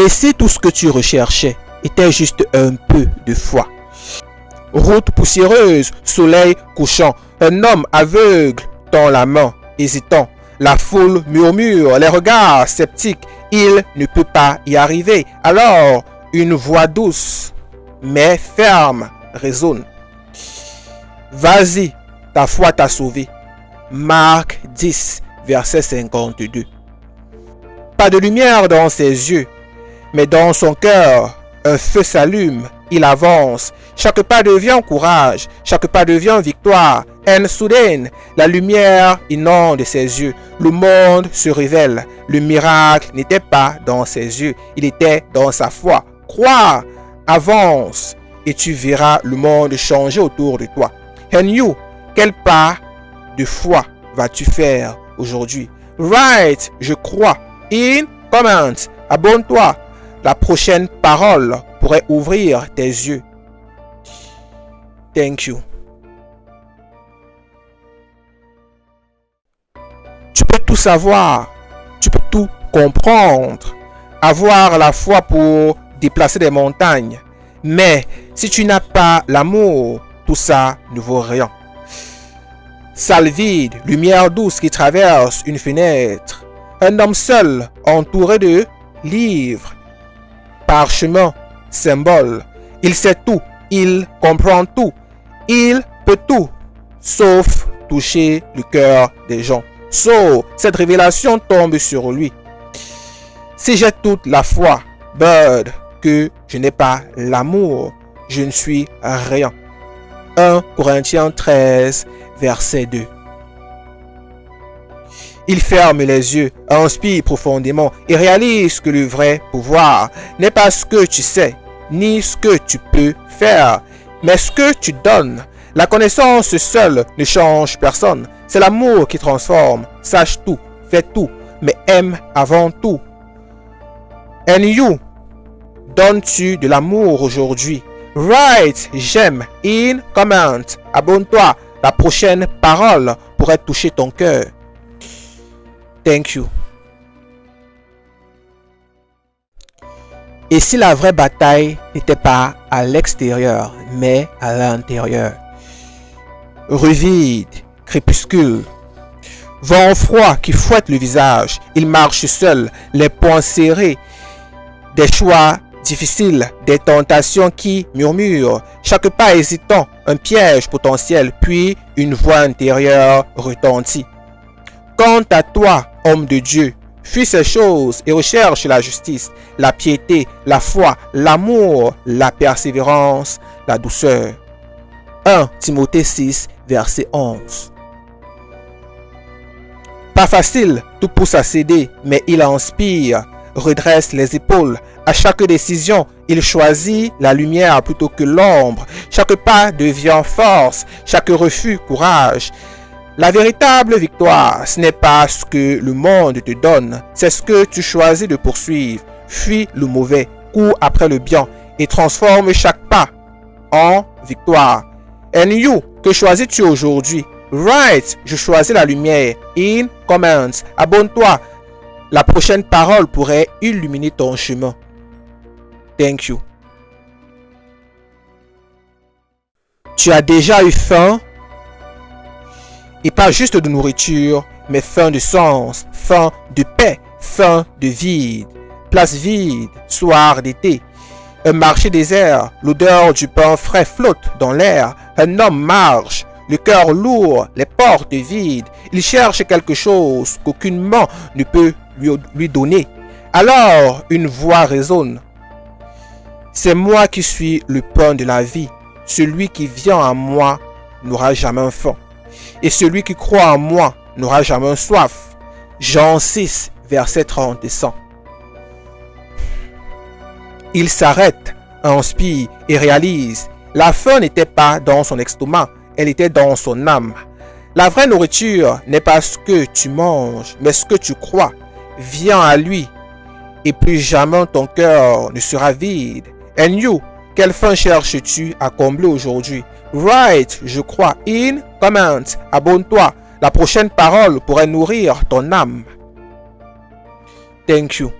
Et si tout ce que tu recherchais était juste un peu de foi? Route poussiéreuse, soleil couchant, un homme aveugle tend la main, hésitant. La foule murmure, les regards sceptiques, il ne peut pas y arriver. Alors, une voix douce, mais ferme, résonne. Vas-y, ta foi t'a sauvé. Marc 10, verset 52. Pas de lumière dans ses yeux, mais dans son cœur, un feu s'allume, il avance. Chaque pas devient courage, chaque pas devient victoire. Et soudain, la lumière inonde ses yeux. Le monde se révèle. Le miracle n'était pas dans ses yeux, il était dans sa foi. Crois, avance, et tu verras le monde changer autour de toi. And you, quel pas de foi vas-tu faire aujourd'hui? Write, je crois. In, comment, abonne-toi. La prochaine parole pourrait ouvrir tes yeux. Thank you. Tu peux tout savoir, tu peux tout comprendre, avoir la foi pour déplacer des montagnes. Mais si tu n'as pas l'amour, tout ça ne vaut rien. Salle vide, lumière douce qui traverse une fenêtre. Un homme seul, entouré de livres, parchemins, symboles. Il sait tout, il comprend tout, il peut tout, sauf toucher le cœur des gens. Cette révélation tombe sur lui. Si j'ai toute la foi, Bird, que je n'ai pas l'amour, je ne suis rien. 1 Corinthiens 13, verset 2. Il ferme les yeux, inspire profondément et réalise que le vrai pouvoir n'est pas ce que tu sais, ni ce que tu peux faire, mais ce que tu donnes. La connaissance seule ne change personne. C'est l'amour qui transforme. Sache tout, fais tout, mais aime avant tout. And you, donnes-tu de l'amour aujourd'hui? Write, j'aime, in, comment, abonne-toi. La prochaine parole pourrait toucher ton cœur. Thank you. Et si la vraie bataille n'était pas à l'extérieur, mais à l'intérieur? Rue vide, crépuscule, vent froid qui fouette le visage, il marche seul, les poings serrés, des choix difficiles, des tentations qui murmurent, chaque pas hésitant, un piège potentiel, puis une voix intérieure retentit. Quant à toi, homme de Dieu, fuis ces choses et recherche la justice, la piété, la foi, l'amour, la persévérance, la douceur. 1 Timothée 6, verset 11. Pas facile, tout pousse à céder, mais il inspire, redresse les épaules. À chaque décision, il choisit la lumière plutôt que l'ombre. Chaque pas devient force, chaque refus courage. La véritable victoire, ce n'est pas ce que le monde te donne, c'est ce que tu choisis de poursuivre. Fuis le mauvais, cours après le bien et transforme chaque pas en victoire. And you, que choisis-tu aujourd'hui? Write, je choisis la lumière. In, comment, abonne-toi. La prochaine parole pourrait illuminer ton chemin. Thank you. Tu as déjà eu faim? Et pas juste de nourriture, mais faim de sens, faim de paix, faim de vide. Place vide, soir d'été. Un marché désert, l'odeur du pain frais flotte dans l'air. Un homme marche, le cœur lourd, les portes vides. Il cherche quelque chose qu'aucune main ne peut lui donner. Alors une voix résonne. C'est moi qui suis le pain de la vie. Celui qui vient à moi n'aura jamais faim. Et celui qui croit en moi n'aura jamais soif. Jean 6, verset 30 et 100. Il s'arrête, inspire et réalise. La faim n'était pas dans son estomac, elle était dans son âme. La vraie nourriture n'est pas ce que tu manges, mais ce que tu crois. Viens à lui et plus jamais ton cœur ne sera vide. And you, quelle faim cherches-tu à combler aujourd'hui? Write, je crois. In, comment, abonne-toi. La prochaine parole pourrait nourrir ton âme. Thank you.